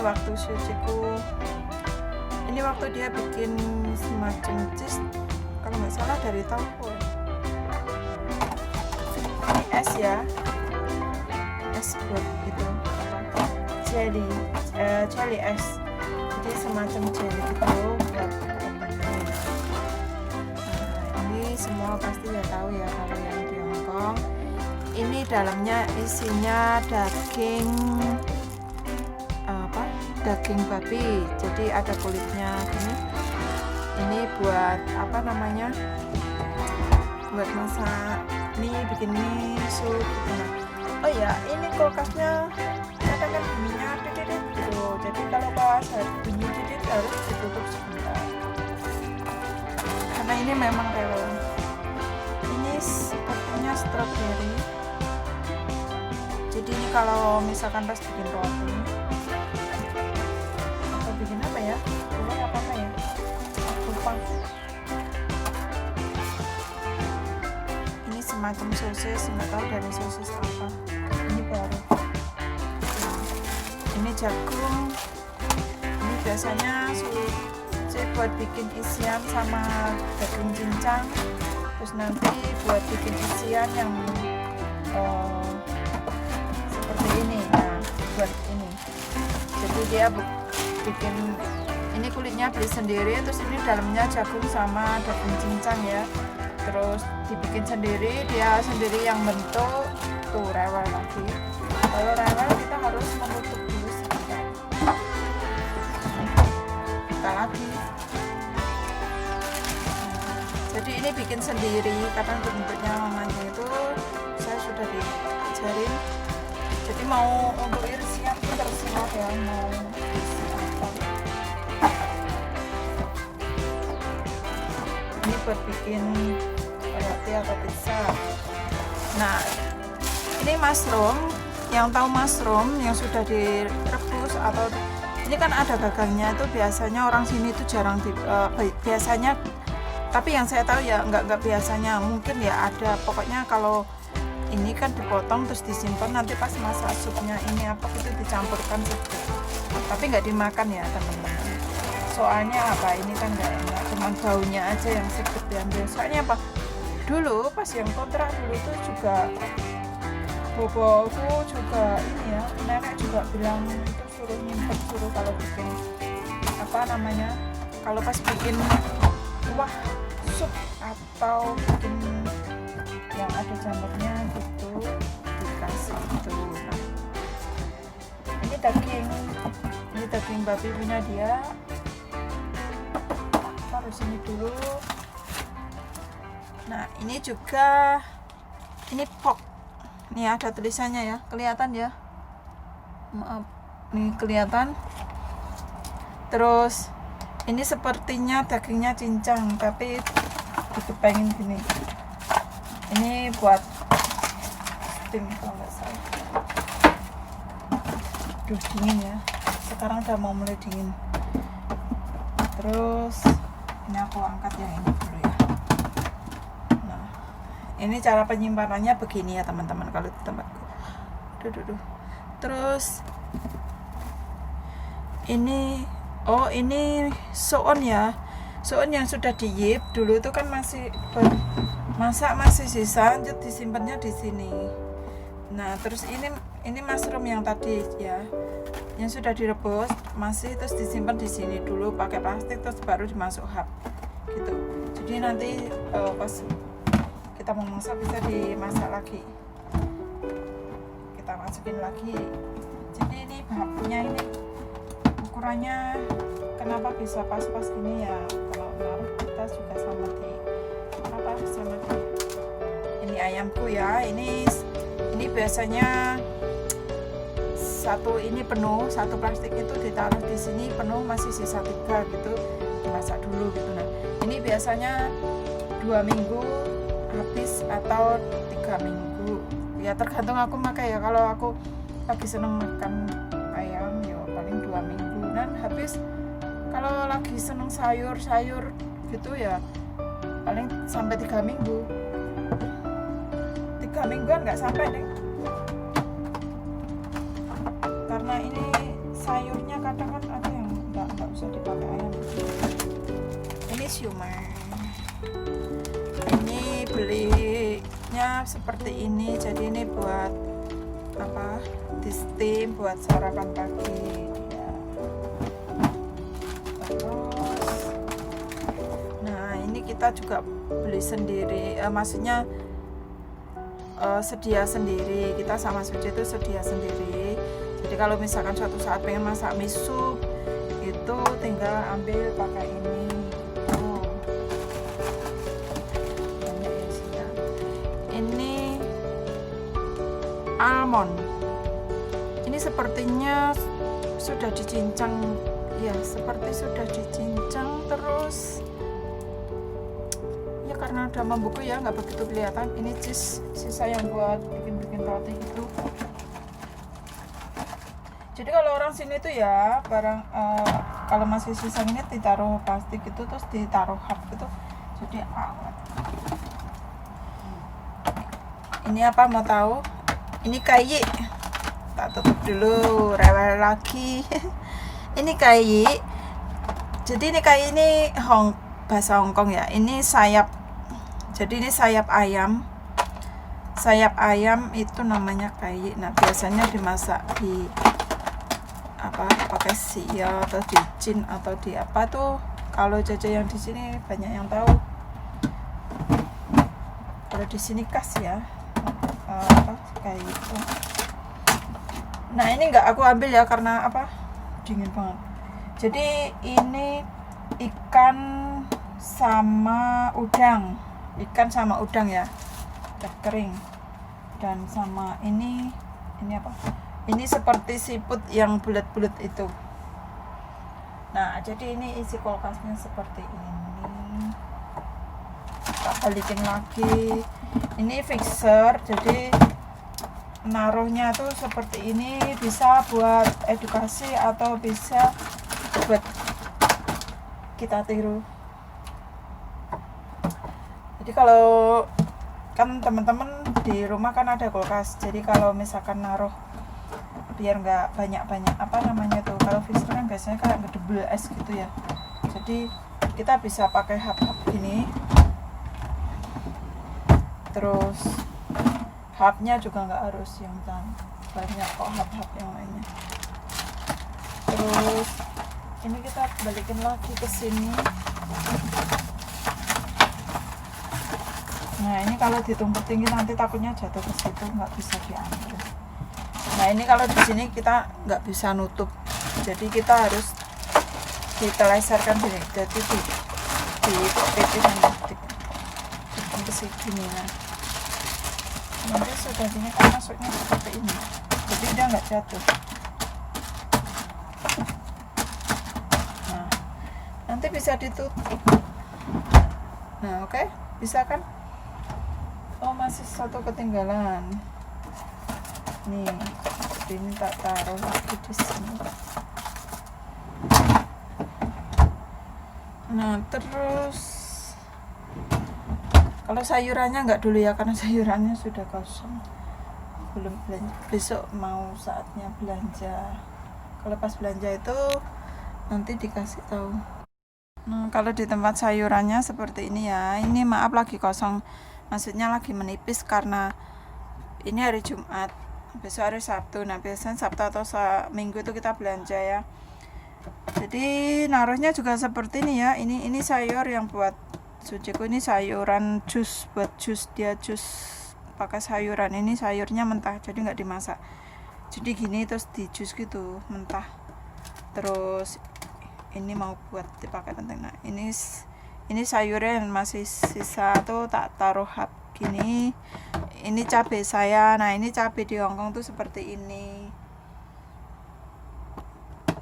waktu Syujiku, ini waktu dia bikin semacam cheese, kalau nggak salah dari Toko. Ini es ya, es buat itu jelly es, jadi semacam jelly gitu buat temen-temen. Nah, ini semua pasti ya tahu ya kalau yang di Hongkong. Ini dalamnya isinya daging daging babi, jadi ada kulitnya gini. Ini buat apa namanya, buat masak mie, bikin mie, sup gitu. Nah, oh ya, ini kulkasnya kadang kan bunyinya didit gitu, jadi kalau pas bunyi didit harus ditutup sebentar karena ini memang rewel. Ini sepertinya strawberry, jadi ini kalau misalkan pas bikin roti atau bikin apa ya, boleh apa ya, lupa. Ini semacam sosis, nggak tahu dari sosis apa. Ini baru. Ini jagung. Ini biasanya saya buat bikin isian sama daging cincang. Terus nanti buat bikin isian yang seperti ini. Nah, buat ini. Jadi dia bikin ini kulitnya beli sendiri, terus ini dalamnya jagung sama daging cincang ya. Terus dibikin sendiri, dia sendiri yang bentuk. Tuh rewel lagi. Kalau rewel kita harus menutup dulu sebentar. Kita lagi. Jadi ini bikin sendiri karena bentuknya mamanya itu saya sudah diajarin. Jadi mau untuk irisian itu terserah ya, mau isi apa. Ini buat bikin roti atau pizza. Nah, ini mushroom. Yang tahu mushroom yang sudah direbus atau ini kan ada gagangnya, itu biasanya orang sini itu jarang biasanya, tapi yang saya tahu ya nggak biasanya, mungkin ya ada, pokoknya kalau ini kan dipotong terus disimpan, nanti pas masak supnya ini apa itu dicampurkan gitu, tapi nggak dimakan ya teman-teman. Soalnya apa, ini kan nggak enak, cuma daunnya aja yang sedikit diambil. Soalnya apa, dulu pas yang kontrak dulu tuh juga boboku juga ini ya, nenek juga bilang itu suruh nyimpen, suruh kalau bikin apa namanya, kalau pas bikin kuah sup atau bikin yang ada jamurnya gitu dikasih gitu. Nah, ini daging babi punya dia. Taruh sini dulu. Nah, ini juga ini pork. Nih ada tulisannya ya, kelihatan ya, maaf nih kelihatan. Terus ini sepertinya dagingnya cincang tapi dikepengin gini. Ini buat steam kalau nggak salah. Duh, dingin ya, sekarang udah mau mulai dingin. Terus ini aku angkat yang ini dulu ya. Ini cara penyimpanannya begini ya teman-teman, kalau di tempatku. Terus ini ini soon ya, soon yang sudah diyip dulu itu kan masih masak masih sisa, lanjut disimpannya di sini. Nah terus ini mushroom yang tadi ya, yang sudah direbus masih, terus disimpan di sini dulu pakai plastik, terus baru dimasuk hap gitu. Jadi nanti pas kita mau masak bisa dimasak lagi, kita masukin lagi. Jadi ini bahapnya ini ukurannya kenapa bisa pas-pas gini ya, kalau naruh kita juga sama ini ayamku ya. Ini biasanya satu ini penuh, satu plastik itu ditaruh di sini penuh, masih sisa 3 gitu, dimasak dulu gitu. Nah ini biasanya 2 minggu habis atau 3 minggu ya, tergantung aku makai ya. Kalau aku lagi seneng makan ayam ya paling 2 minggu dan habis. Kalau lagi seneng sayur gitu ya paling sampai 3 minggu. 3 mingguan nggak sampai deh, karena ini sayurnya kadang kan ada yang nggak usah dipakai ayam. Ini siomay, ini belinya seperti ini, jadi ini buat apa, di steam buat sarapan pagi ya. Terus nah ini kita juga beli sendiri, maksudnya sedia sendiri, kita sama Suci itu sedia sendiri. Jadi kalau misalkan suatu saat pengen masak mie sup itu tinggal ambil pakai ini. Banyak ya isinya. Ini almond, ini sepertinya sudah dicincang ya, seperti sudah dicincang. Terus ya karena udah membeku ya nggak begitu kelihatan. Ini cheese sisa yang buat bikin roti itu. Jadi kalau orang sini tuh ya barang kalau masih sisa ini ditaruh plastik itu, terus ditaruh hap gitu, jadi awet. Ini apa mau tahu? Ini kayi, tak tutup dulu, rewel lagi. Ini kayi, jadi ini kayi ini bahasa Hongkong ya. Ini sayap, jadi ini sayap ayam. Sayap ayam itu namanya kayi. Nah biasanya dimasak di apa, pakai sio atau di cin atau di apa tuh. Kalau jajan yang di sini banyak yang tahu. Kalau di sini khas ya, apa kayak gitu. Nah ini nggak aku ambil ya karena apa, dingin banget. Jadi ini ikan sama udang ya, udah kering. Dan sama ini apa? Ini seperti siput yang bulat-bulat itu. Nah, jadi ini isi kulkasnya seperti ini. Kita balikin lagi. Ini fixer, jadi naruhnya tuh seperti ini, bisa buat edukasi atau bisa buat kita tiru. Jadi kalau kan teman-teman di rumah kan ada kulkas, jadi kalau misalkan naruh biar nggak banyak apa namanya tuh, kalau freezer kan biasanya kayak ngedebel es gitu ya, jadi kita bisa pakai hap-hap gini. Terus hapnya juga nggak harus yang banyak kok, hap-hap yang lainnya. Terus ini kita balikin lagi ke sini. Nah ini kalau ditumpuk tinggi nanti takutnya jatuh ke situ, nggak bisa diambil. Nah ini kalau di sini kita nggak bisa nutup, jadi kita harus diteleserkan gini, jadi di pipis nanti ke sini. Nanti sudah ini kan masuknya seperti ini, jadi dia nggak jatuh. Nah nanti bisa ditutup. Nah oke, bisa kan? Oh masih satu ketinggalan. Nih, ini tak taruh lagi di sini. Nah, terus kalau sayurannya nggak dulu ya, karena sayurannya sudah kosong. Belum belanja. Besok mau saatnya belanja. Kalau pas belanja itu nanti dikasih tahu. Nah, kalau di tempat sayurannya seperti ini ya. Ini maaf lagi kosong. Maksudnya lagi menipis karena ini hari Jumat. Besok hari Sabtu. Nah biasanya Sabtu atau Minggu itu kita belanja ya. Jadi naruhnya juga seperti ini ya. Ini sayur yang buat Suciku, ini sayuran jus, buat jus, dia jus pakai sayuran. Ini sayurnya mentah, jadi nggak dimasak. Jadi gini terus di jus gitu mentah. Terus ini mau buat dipakai penting. Nah ini sayurnya yang masih sisa tuh tak taruh hap gini. Ini cabai saya. Nah ini cabai di Hongkong tuh seperti ini.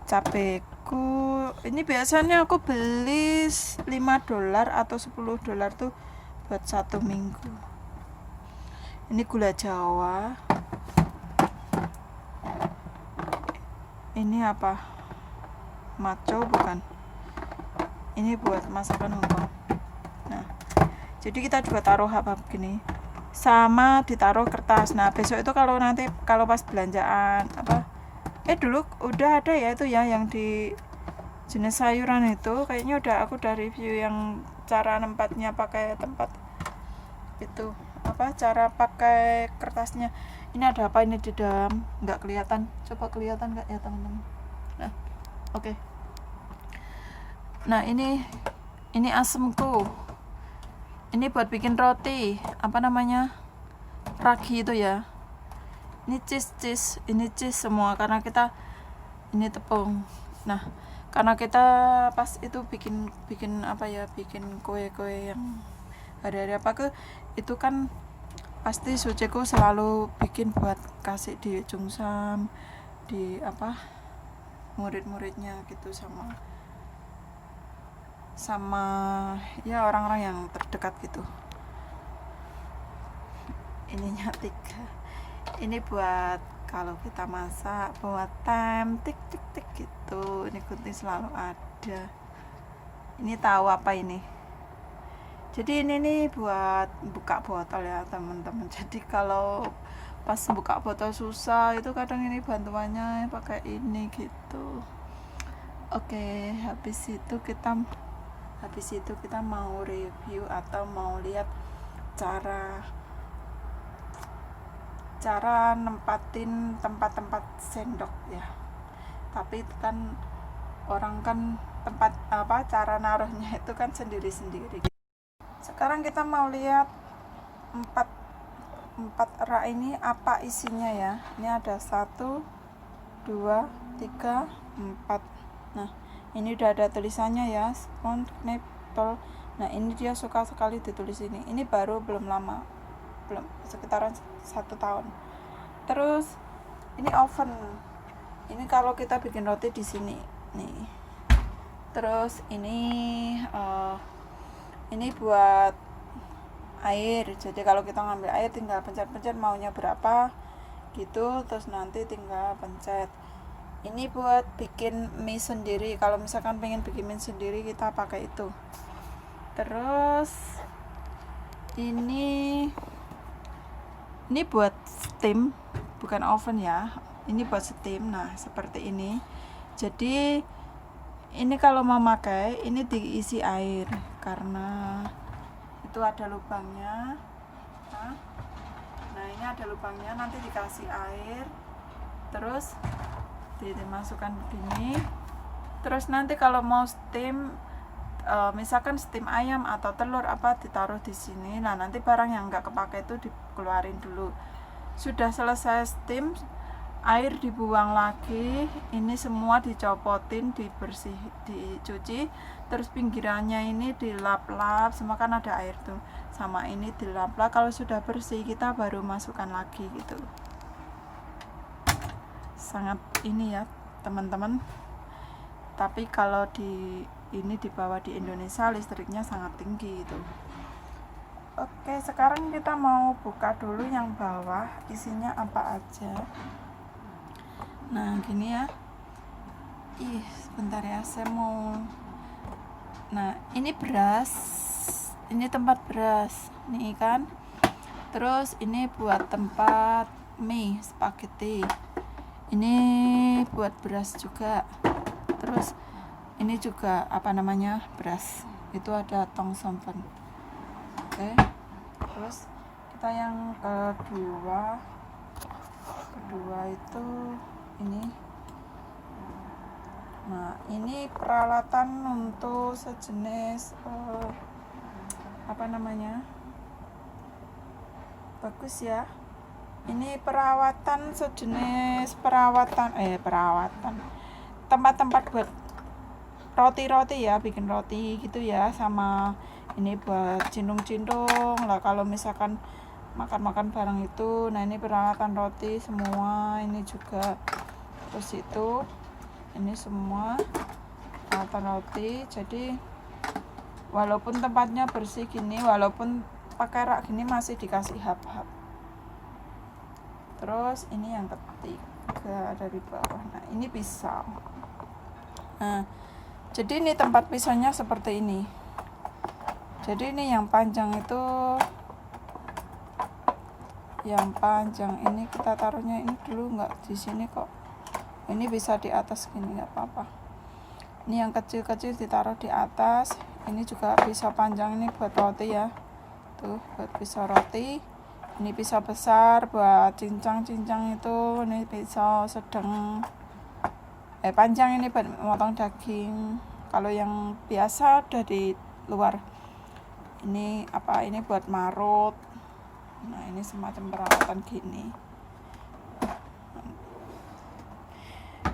Cabaiku ini biasanya aku beli $5 atau $10 tuh buat 1 minggu. Ini gula Jawa. Ini apa? Maco bukan? Ini buat masakan Hongkong. Nah jadi kita juga taruh hap-hap gini, sama ditaruh kertas. Nah besok itu kalau pas belanjaan apa Dulu udah ada ya itu ya yang di jenis sayuran itu, kayaknya udah aku udah review yang cara nempatnya pakai tempat itu apa, cara pakai kertasnya. Ini ada apa ini di dalam, nggak kelihatan, coba kelihatan nggak ya teman-teman? Nah, oke. Nah ini asemku, ini buat bikin roti, apa namanya, ragi itu ya. Ini cheese, ini cheese semua karena kita ini tepung. Nah, karena kita pas itu bikin apa ya, bikin kue-kue yang hari-hari apa ke itu kan pasti suciku selalu bikin buat kasih di Jungsam, di apa murid-muridnya gitu, sama ya orang-orang yang terdekat gitu. Ininya 3, ini buat kalau kita masak, buat time tik tik tik gitu. Ini gunting selalu ada. Ini tahu apa ini, jadi ini nih buat buka botol ya teman-teman. Jadi kalau pas buka botol susah itu kadang ini bantuannya pakai ini gitu. Oke, habis itu kita mau review atau mau lihat cara nempatin tempat-tempat sendok ya. Tapi itu kan orang kan tempat apa, cara naruhnya itu kan sendiri-sendiri. Sekarang kita mau lihat 4 rak ini apa isinya ya. Ini ada 1, 2, 3, 4. Nah, ini udah ada tulisannya ya, spoon kniple. Nah, ini dia suka sekali ditulis ini. Ini baru belum lama, belum sekitaran 1 tahun. Terus ini oven. Ini kalau kita bikin roti di sini nih. Terus ini buat air. Jadi kalau kita ngambil air tinggal pencet-pencet maunya berapa gitu, terus nanti tinggal pencet. Ini buat bikin mie sendiri. Kalau misalkan pengen bikin mie sendiri kita pakai itu. Terus ini buat steam, bukan oven ya. Ini buat steam. Nah, seperti ini. Jadi ini kalau mau pakai ini diisi air karena itu ada lubangnya. Nah, ini ada lubangnya, nanti dikasih air. Terus dimasukkan begini. Terus nanti kalau mau steam, misalkan steam ayam atau telur apa ditaruh di sini. Nah, nanti barang yang nggak kepake itu dikeluarin dulu. Sudah selesai steam, air dibuang lagi, ini semua dicopotin, dicuci, terus pinggirannya ini dilap-lap, semua kan ada air tuh, sama ini dilap-lap. Kalau sudah bersih kita baru masukkan lagi gitu. Sangat ini ya teman-teman. Tapi kalau ini dibawa di Indonesia listriknya sangat tinggi itu. Oke, sekarang kita mau buka dulu yang bawah, isinya apa aja. Nah, gini ya. Sebentar ya, saya mau. Nah, ini beras. Ini tempat beras. Nih kan. Terus ini buat tempat mie, spaghetti. Ini buat beras juga. Terus ini juga apa namanya? Beras. Itu ada tong sampah. Oke. Terus kita yang kedua itu ini. Nah, ini peralatan untuk sejenis apa namanya, bagus ya. Ini perawatan sejenis perawatan tempat-tempat buat roti ya, bikin roti gitu ya. Sama ini buat cindung-cindung lah kalau misalkan makan barang itu. Nah, ini peralatan roti semua, ini juga. Terus itu ini semua peralatan roti. Jadi walaupun tempatnya bersih gini, walaupun pakai rak gini masih dikasih hap-hap. Terus ini yang ketiga dari bawah. Nah, ini pisau. Nah, jadi ini tempat pisaunya seperti ini. Jadi ini yang panjang itu, yang panjang ini kita taruhnya ini dulu, nggak di sini kok. Ini bisa di atas gini, nggak apa-apa. Ini yang kecil-kecil ditaruh di atas. Ini juga pisau panjang, ini buat roti ya, tuh buat pisau roti. Ini pisau besar buat cincang-cincang itu. Ini pisau sedang panjang, ini buat memotong daging. Kalau yang biasa udah di luar. Ini apa, ini buat marut. Nah, ini semacam peralatan gini.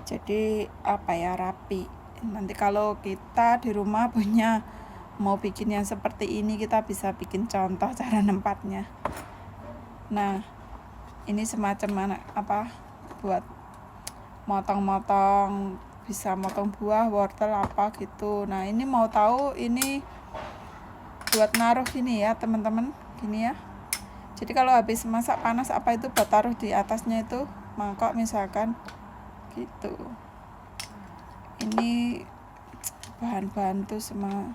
Jadi apa ya, rapi. Nanti kalau kita di rumah punya mau bikin yang seperti ini, kita bisa bikin contoh cara nempatnya. Nah, ini semacam apa, buat motong-motong, bisa motong buah, wortel apa gitu. Nah, ini mau tahu, ini buat naruh gini ya teman-teman, gini ya. Jadi kalau habis masak panas apa itu buat taruh di atasnya itu mangkok misalkan gitu. Ini bahan-bahan tuh semua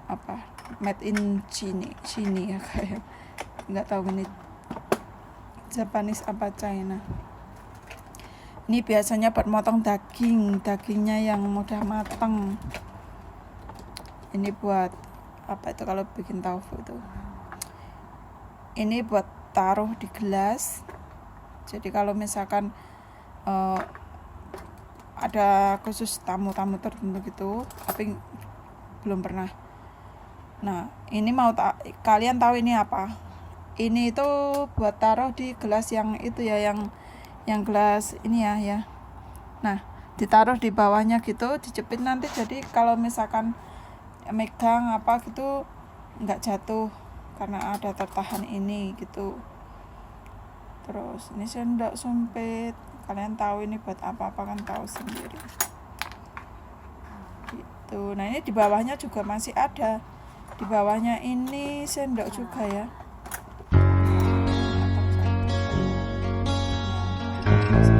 apa, made in China ya, kayak nggak tahu ini Japanese apa China. Ini biasanya buat motong dagingnya yang mudah matang. Ini buat apa itu kalau bikin tofu itu. Ini buat taruh di gelas. Jadi kalau misalkan ada khusus tamu-tamu tertentu gitu, tapi belum pernah. Nah, ini kalian tahu ini apa? Ini itu buat taruh di gelas yang itu ya, yang gelas ini ya. Nah, ditaruh di bawahnya gitu, dijepit nanti. Jadi kalau misalkan megang apa gitu nggak jatuh karena ada tertahan ini gitu. Terus ini sendok sempit. Kalian tahu ini buat apa kan tahu sendiri. Gitu. Nah, ini di bawahnya juga masih ada. Di bawahnya ini sendok juga ya. So,